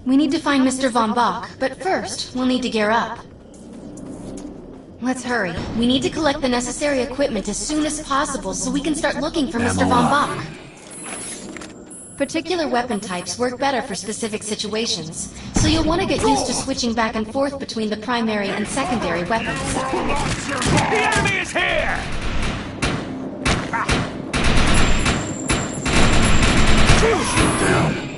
We need to find Mr. Von Bach, but first, we'll need to gear up. Let's hurry. We need to collect the necessary equipment as soon as possible so we can start looking for Mr. Von Bach. Particular weapon types work better for specific situations, so you'll want to get used to switching back and forth between the primary and secondary weapons. The enemy is here! Down.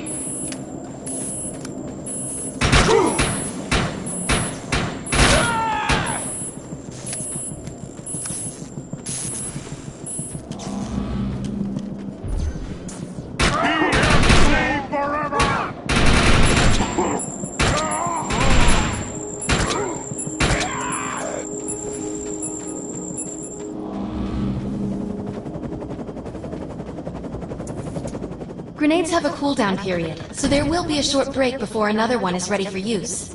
Grenades have a cooldown period, so there will be a short break before another one is ready for use.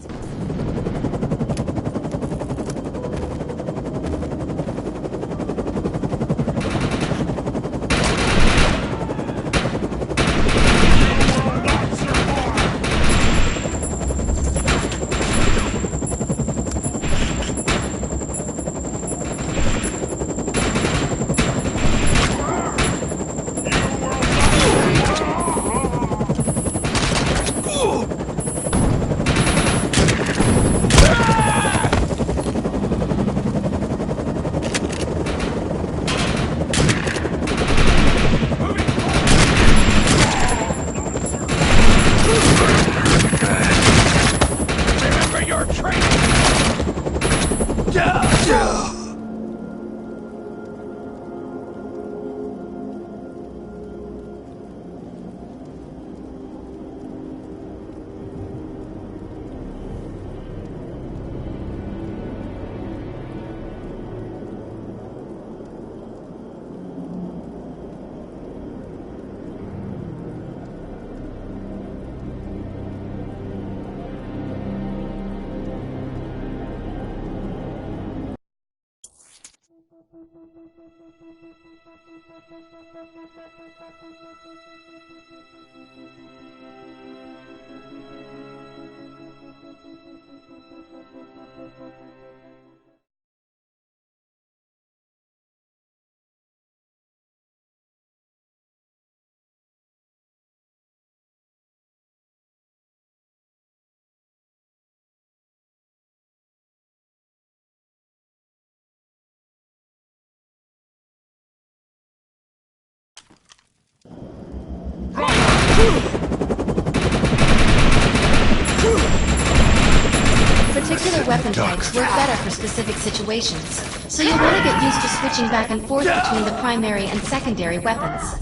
Particular weapon types work better for specific situations, so you'll want to get used to switching back and forth between the primary and secondary weapons.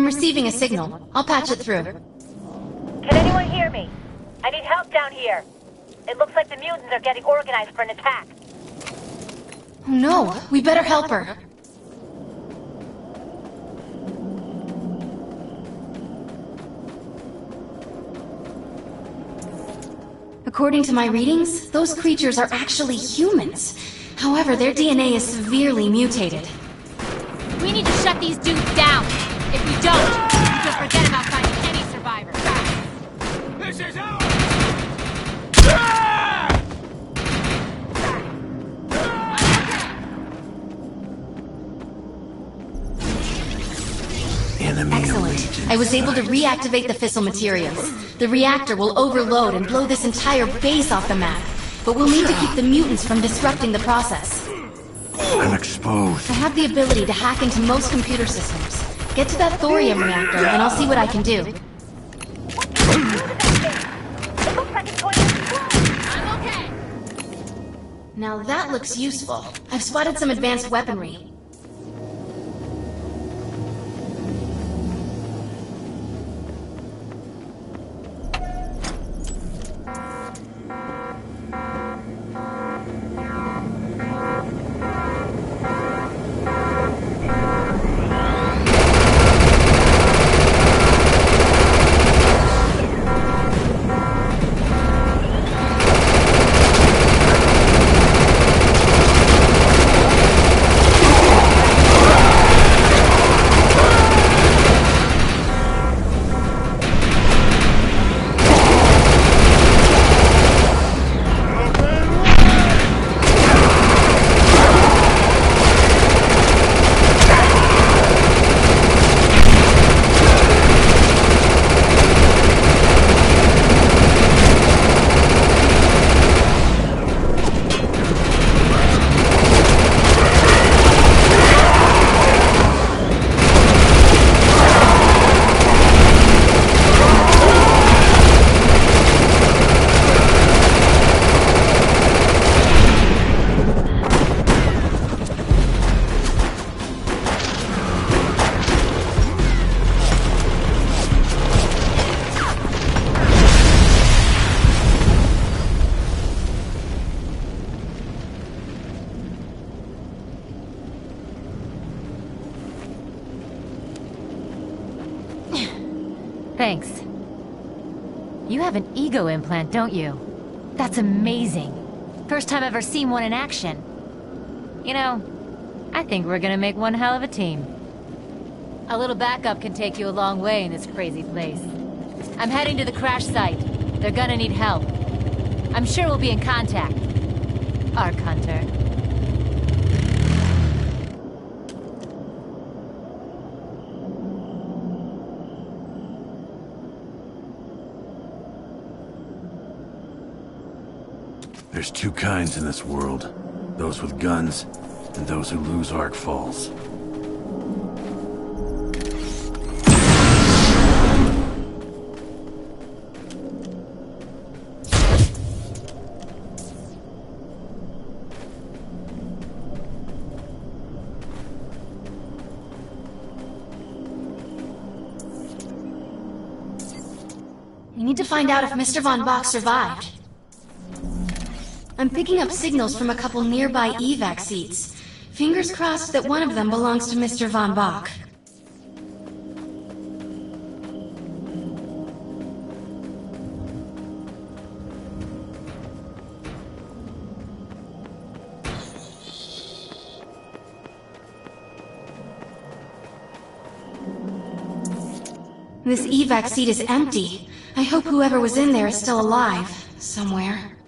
I'm receiving a signal. I'll patch it through. Can anyone hear me? I need help down here. It looks like the mutants are getting organized for an attack. Oh no, we better help her. According to my readings, those creatures are actually humans. However, their DNA is severely mutated. We need to shut these dudes down. If we don't, we just forget about finding any survivors. This is ours! Enemy Excellent. allegiance. I was able to reactivate the fissile materials. The reactor will overload and blow this entire base off the map. But we'll need to keep the mutants from disrupting the process. I'm exposed. I have the ability to hack into most computer systems. Get to that thorium reactor, and I'll see what I can do. It looks like it's going to explode. I'm okay. Now that looks useful. I've spotted some advanced weaponry. Thanks. You have an ego implant, don't you? That's amazing. First time I've ever seen one in action. You know, I think we're gonna make one hell of a team. A little backup can take you a long way in this crazy place. I'm heading to the crash site. They're gonna need help. I'm sure we'll be in contact. Arc Hunter. There's two kinds in this world. Those with guns, and those who lose Arc Falls. We need to find out if Mr. Von Bach survived. I'm picking up signals from a couple nearby evac seats. Fingers crossed that one of them belongs to Mr. Von Bach. This evac seat is empty. I hope whoever was in there is still alive, somewhere.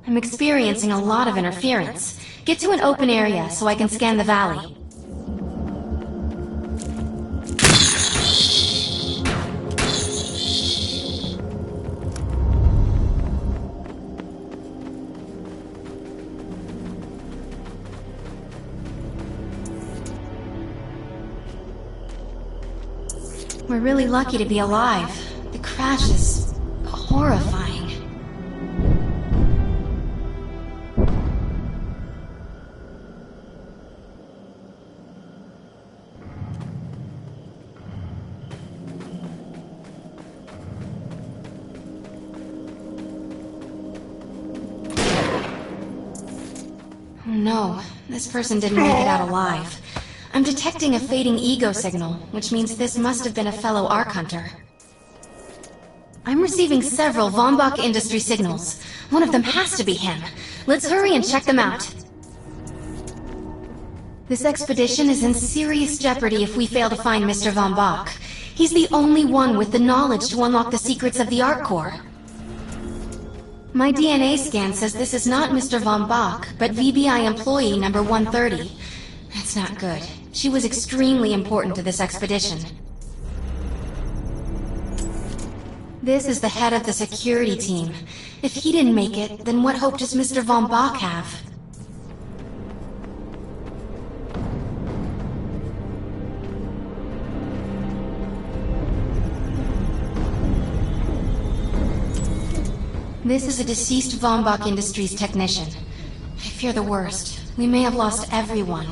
I'm experiencing a lot of interference. Get to an open area so I can scan the valley. We're really lucky to be alive. The crash is horrifying. no. This person didn't make it out alive. I'm detecting a fading ego signal, which means this must have been a fellow Ark Hunter. I'm receiving several Von Bach Industry signals. One of them has to be him. Let's hurry and check them out. This expedition is in serious jeopardy if we fail to find Mr. Von Bach. He's the only one with the knowledge to unlock the secrets of the Ark Core. My DNA scan says this is not Mr. Von Bach, but VBI employee number 130. That's not good. She was extremely important to this expedition. This is the head of the security team. If he didn't make it, then what hope does Mr. Von Bach have? This is a deceased Von Bach Industries technician. I fear the worst. We may have lost everyone.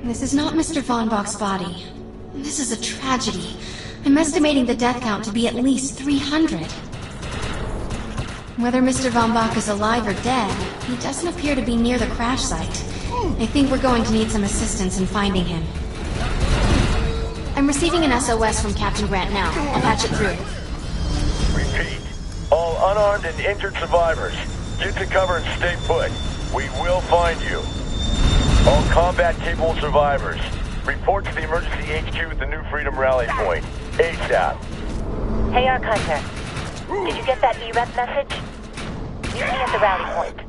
This is not Mr. Von Bach's body. This is a tragedy. I'm estimating the death count to be at least 300. Whether Mr. Von Bach is alive or dead, he doesn't appear to be near the crash site. I think we're going to need some assistance in finding him. I'm receiving an SOS from Captain Grant now. I'll patch it through. Repeat. All unarmed and injured survivors, get to cover and stay put. We will find you. All combat-capable survivors, report to the emergency HQ at the New Freedom Rally Point. ASAP. Hey, Ark Hunter. Did you get that E-Rep message? Meet me at the rally point.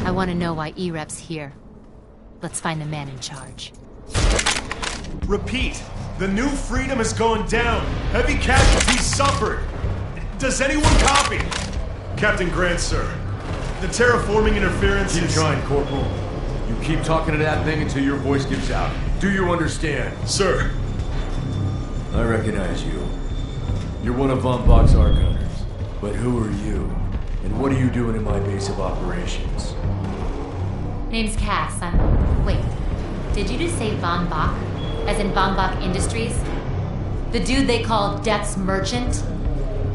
I want to know why E-Rep's here. Let's find the man in charge. Repeat. The New Freedom is going down. Heavy casualties suffered. Does anyone copy? Captain Grant, sir. The terraforming interference Keep is... trying, Corporal. You keep talking to that thing until your voice gives out. Do you understand? Sir. I recognize you. You're one of Von Bach's Ark Hunters. But who are you? And what are you doing in my base of operations? Name's Cass. Wait. Did you just say Von Bach? As in Von Bach Industries? The dude they call Death's Merchant?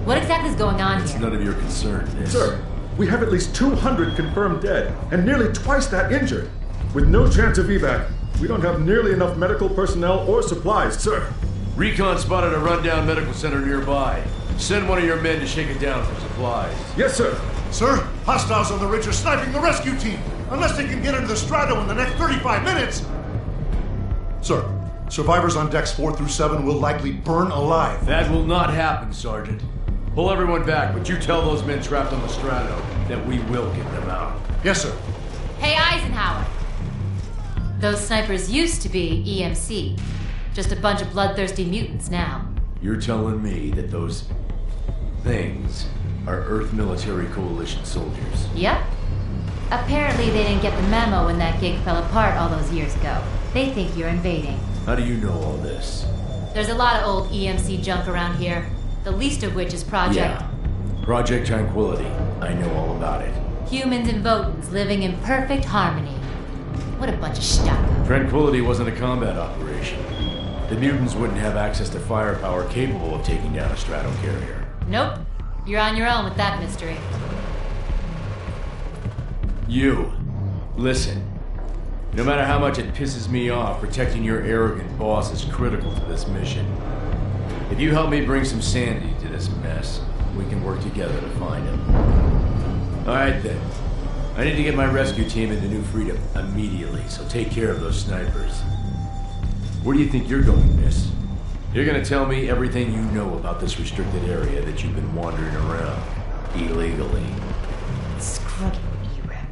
What exactly is going on It's here? none of your concern, miss. Sir, we have at least 200 confirmed dead, and nearly twice that injured. With no chance of evac, we don't have nearly enough medical personnel or supplies, sir. Recon spotted a rundown medical center nearby. Send one of your men to shake it down for supplies. Yes, sir. Sir, hostiles on the ridge are sniping the rescue team. Unless they can get into the Strato in the next 35 minutes. Sir, survivors on decks 4 through 7 will likely burn alive. That will not happen, Sergeant. Pull everyone back, but you tell those men trapped on the Strato that we will get them out. Yes, sir. Hey, Eisenhower! Those snipers used to be EMC. Just a bunch of bloodthirsty mutants now. You're telling me that those things are Earth Military Coalition soldiers? Yep. Apparently they didn't get the memo when that gig fell apart all those years ago. They think you're invading. How do you know all this? There's a lot of old EMC junk around here. The least of which is Project... Yeah. Project Tranquility. I know all about it. Humans and Votans living in perfect harmony. What a bunch of stuff. Tranquility wasn't a combat operation. The mutants wouldn't have access to firepower capable of taking down a strato carrier. Nope. You're on your own with that mystery. You. Listen. No matter how much it pisses me off, protecting your arrogant boss is critical to this mission. If you help me bring some sanity to this mess, we can work together to find him. Alright then. I need to get my rescue team into New Freedom immediately, so take care of those snipers. Where do you think you're going, miss? You're gonna tell me everything you know about this restricted area that you've been wandering around illegally. Screw you, E-Rep.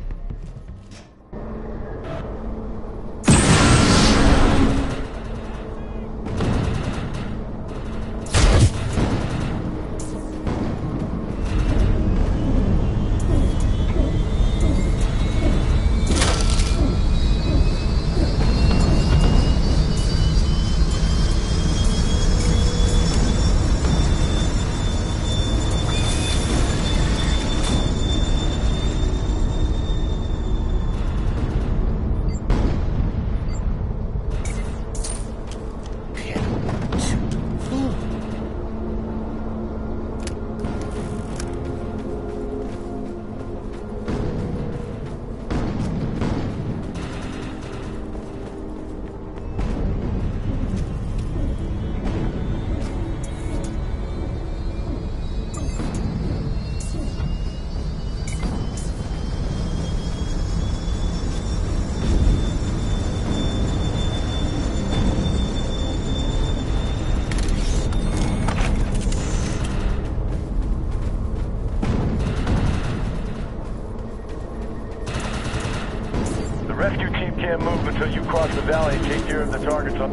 Rescue team can't move until you cross the valley and take care of the targets on...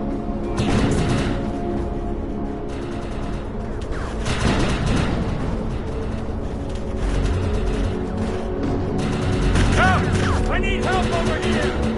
Help! I need help over here!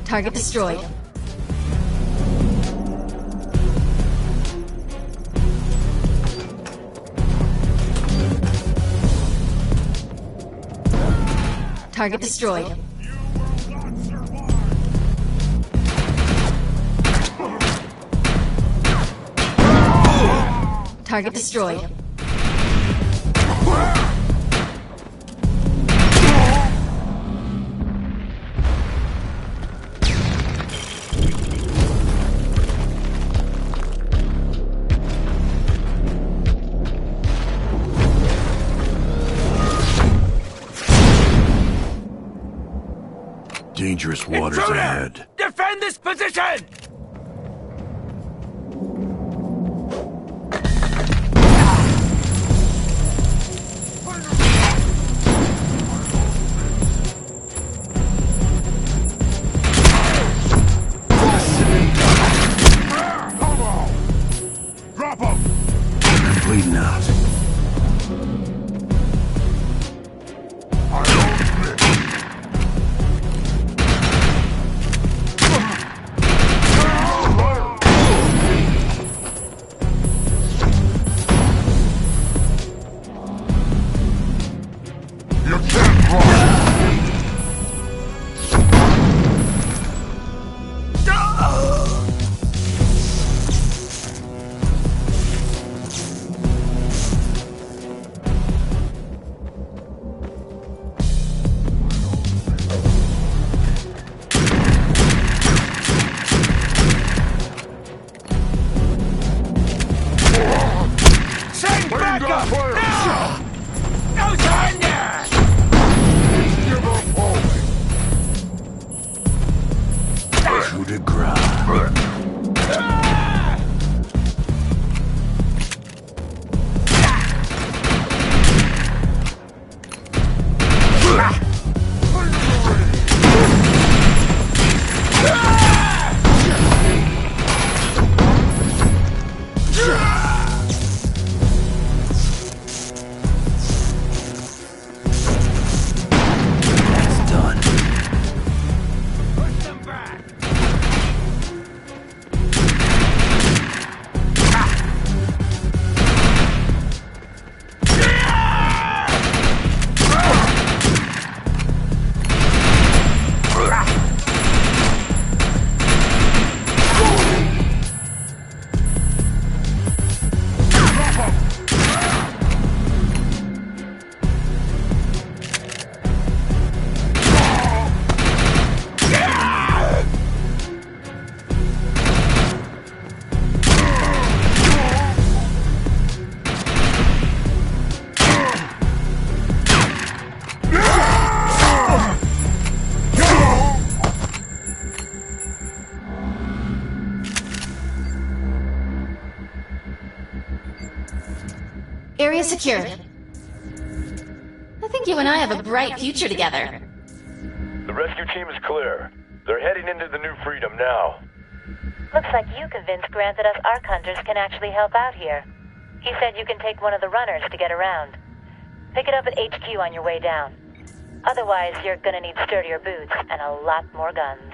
Target destroyed. Target destroyed. Target destroyed. Dangerous waters Intruder! ahead. Defend this position! Drop him! I'm bleeding out. You can't run! Send backup! Now! No surrender! Give up holding! Coup de grace. It's done. Push them back! Area secured. I think you and I have a bright future together. The rescue team is clear. They're heading into the New Freedom now. Looks like you convinced Grant that us Ark Hunters can actually help out here. He said you can take one of the runners to get around. Pick it up at HQ on your way down. Otherwise, you're gonna need sturdier boots and a lot more guns.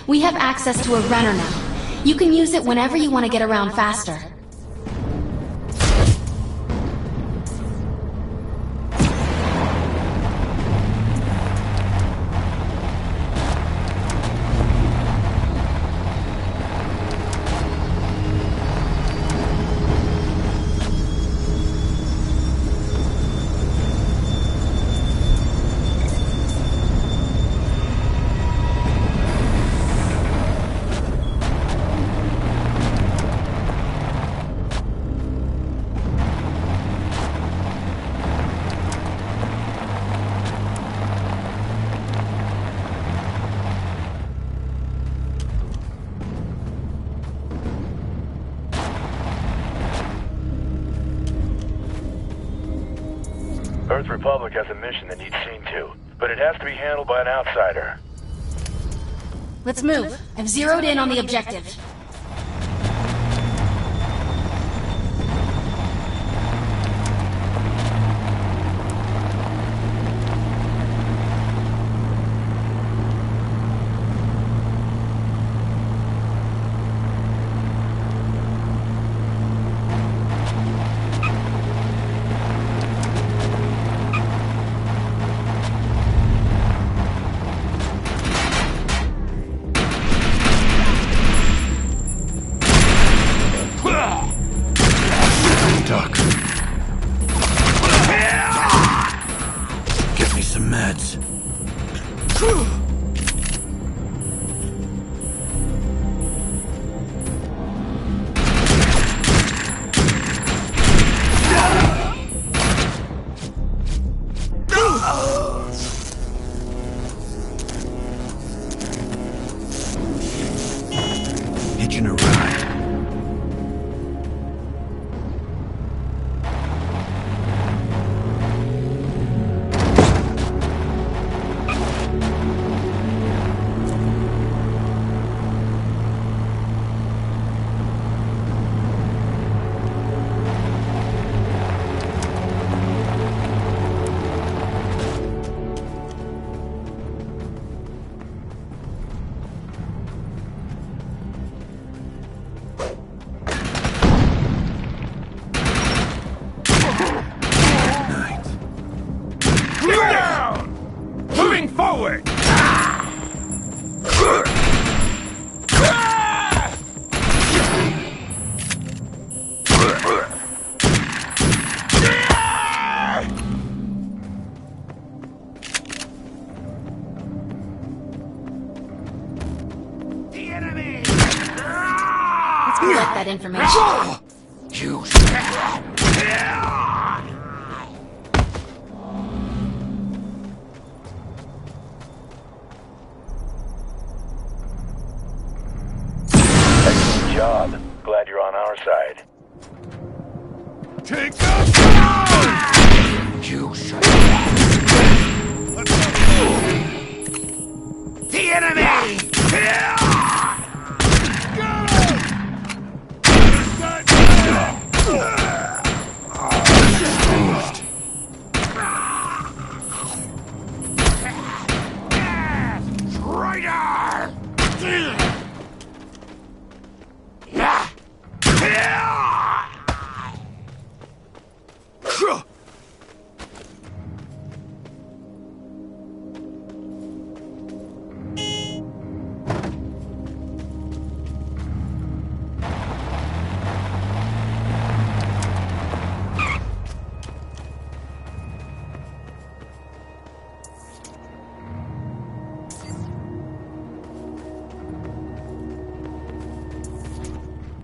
We have access to a runner now. You can use it whenever you want to get around faster. Earth Republic has a mission that needs seen to, but it has to be handled by an outsider. Let's move. I've zeroed in on the objective. Duck. Get me some meds. Hitching a ride. Forward! The enemy! Let's collect that information. You Excellent job. Glad you're on our side. take us! You should. The enemy! Traitor!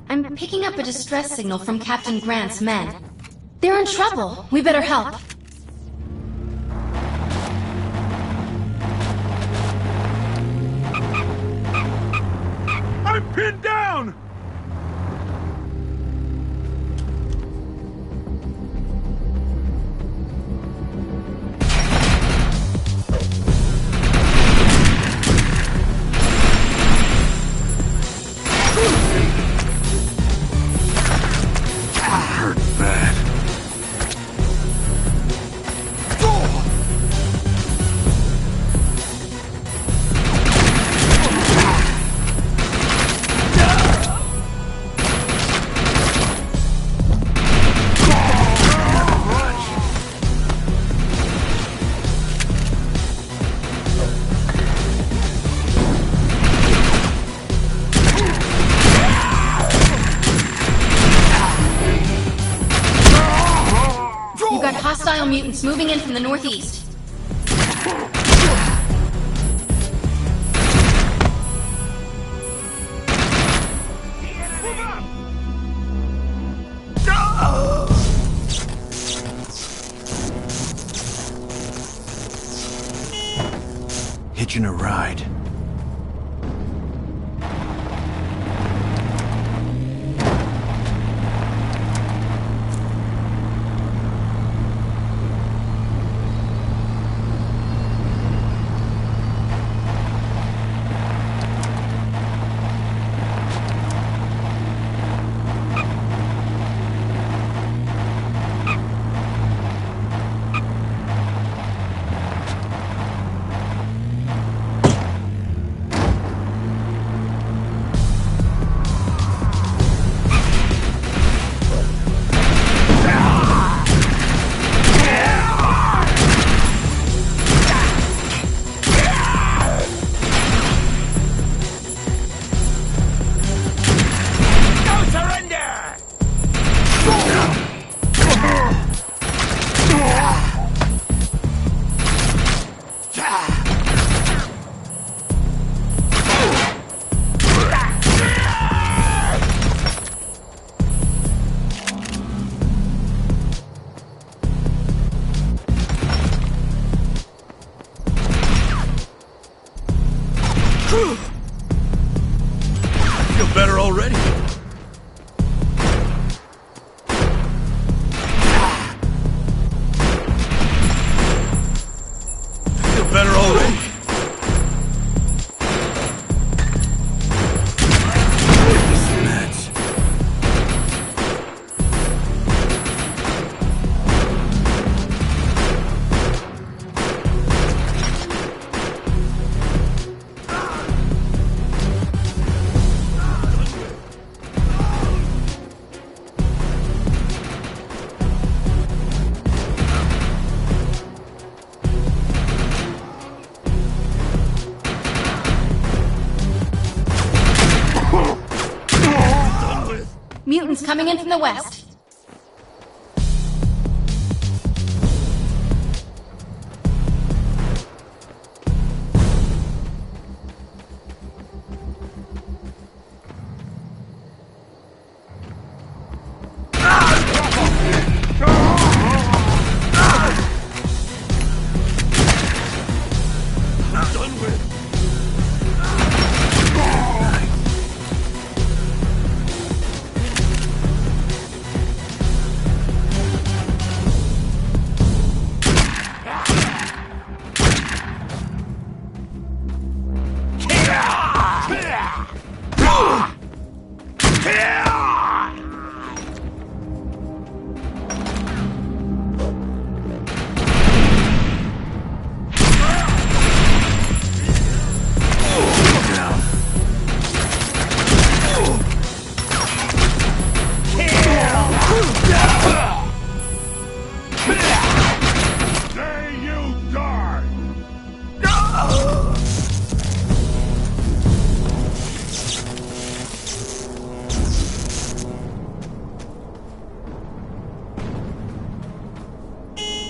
I'm picking up a distress signal from Captain Grant's men. They're in trouble. We better help. I'm pinned down! Hurt bad. got hostile mutants moving in from the northeast. Hitching a ride. Feel better already. Feel better already. Meds. Mutants coming in from the west.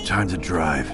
Time to drive.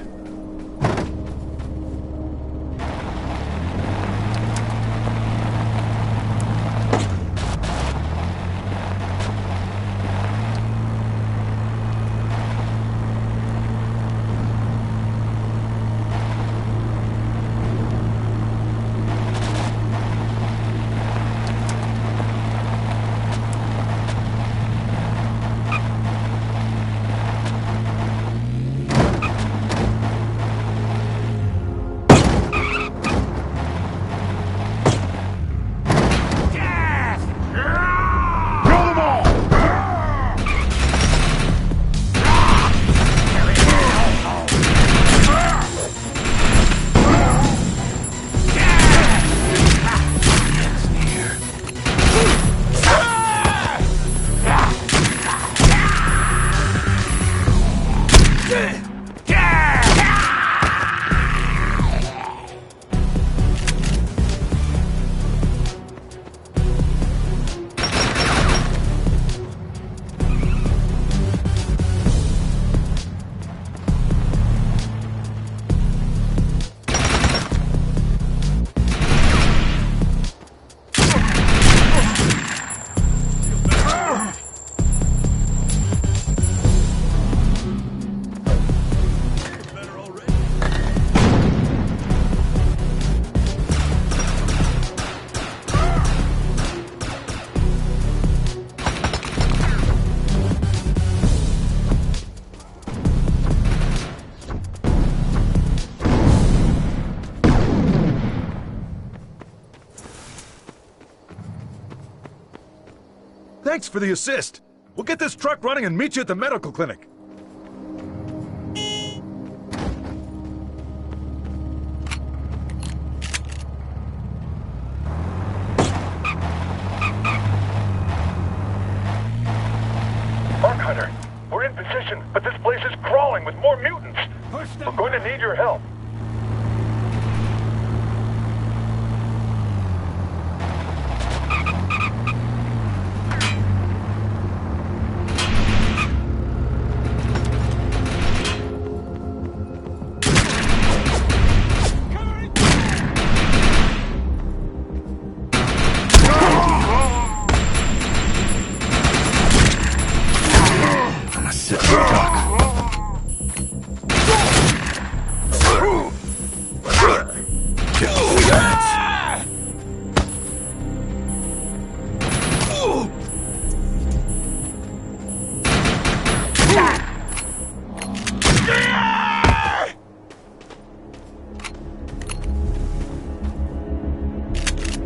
Thanks for the assist. We'll get this truck running and meet you at the medical clinic. Arc Hunter, we're in position, but this place is crawling with more mutants. We're going to need your help.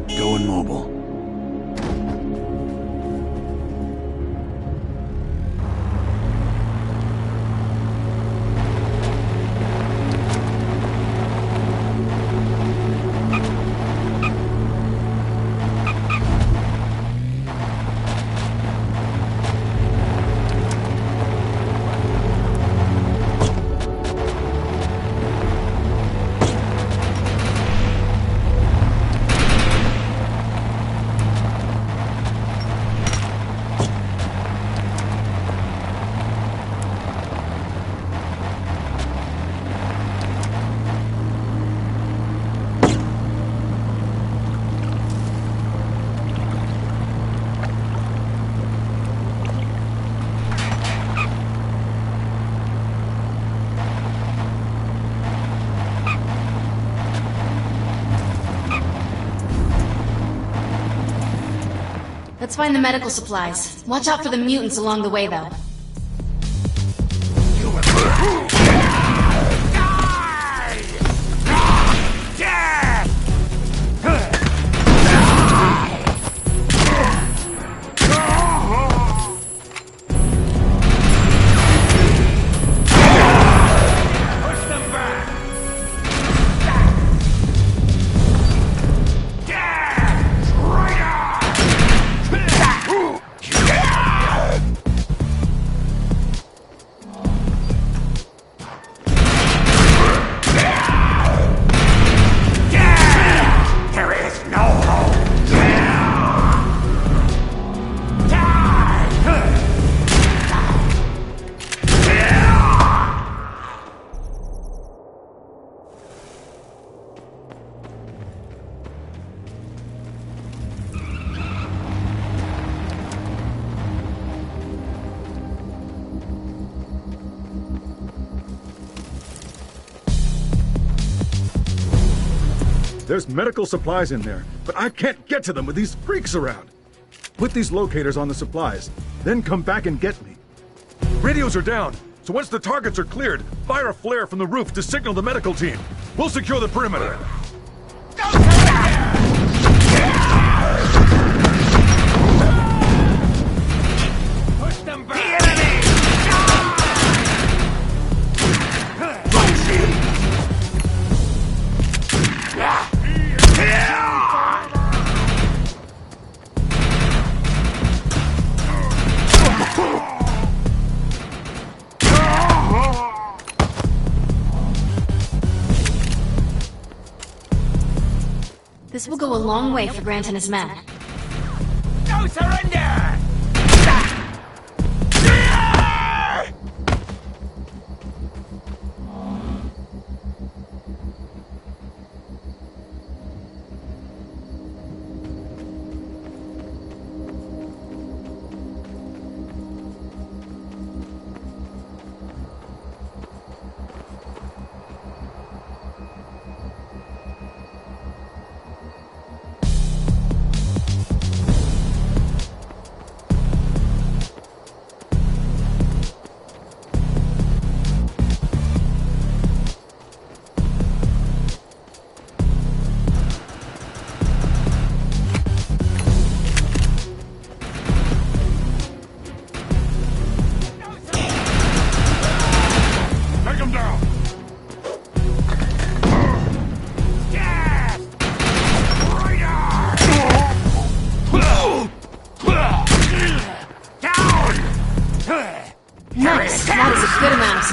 Going mobile. Let's find the medical supplies. Watch out for the mutants along the way, though. There's medical supplies in there, but I can't get to them with these freaks around. Put these locators on the supplies, then come back and get me. Radios are down, so once the targets are cleared, fire a flare from the roof to signal the medical team. We'll secure the perimeter. Push them back! The enemy! This will go a long way for Grant and his men. No surrender!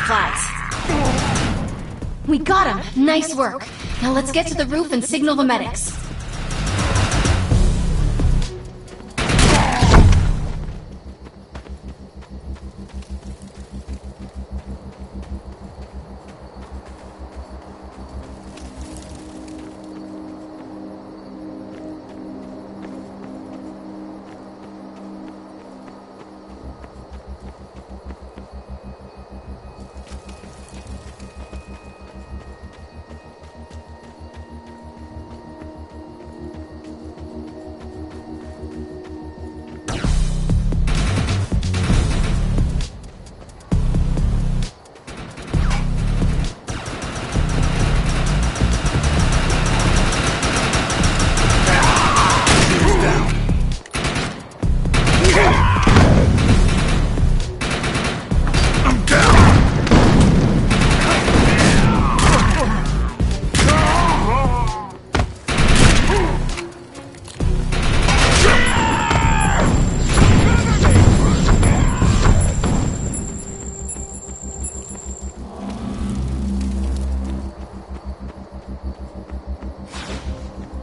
supplies. We got him! Nice work. Now let's get to the roof and signal the medics.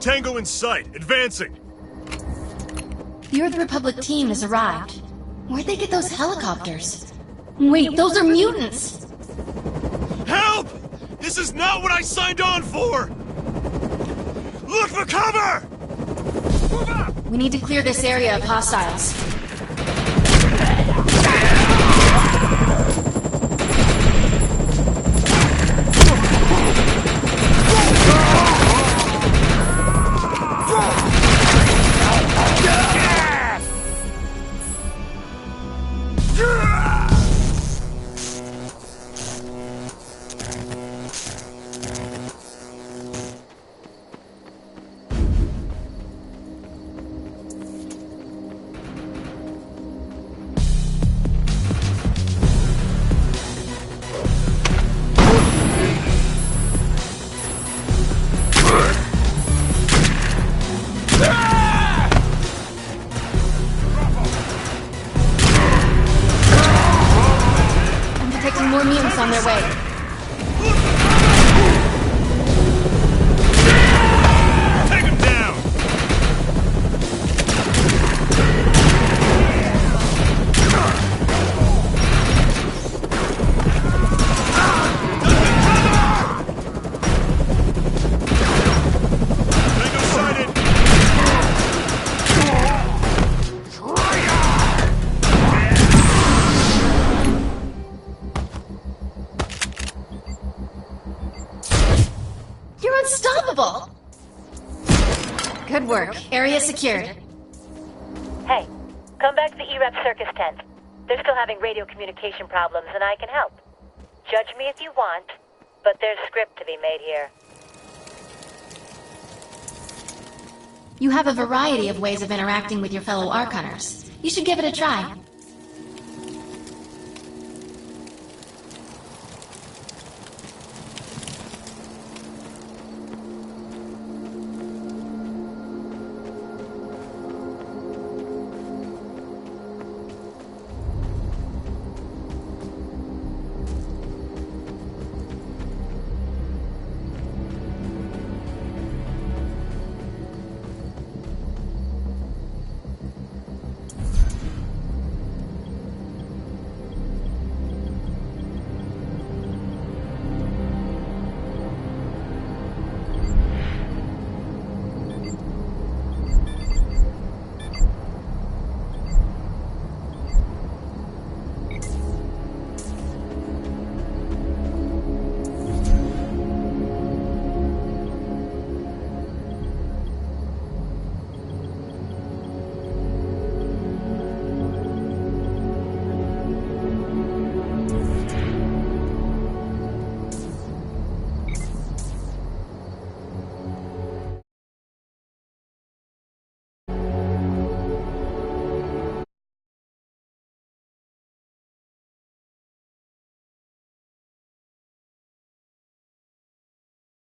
Tango in sight, advancing! The Earth Republic team has arrived. Where'd they get those helicopters? Wait, those are mutants! Help! This is not what I signed on for! Look for cover! We need to clear this area of hostiles. More mutants on their way. Take him down! Tango sighted! You're unstoppable! Good work. Area secured. Hey, come back to the E-Rep circus tent. They're still having radio communication problems, and I can help. Judge me if you want, but there's script to be made here. You have a variety of ways of interacting with your fellow Ark Hunters. You should give it a try.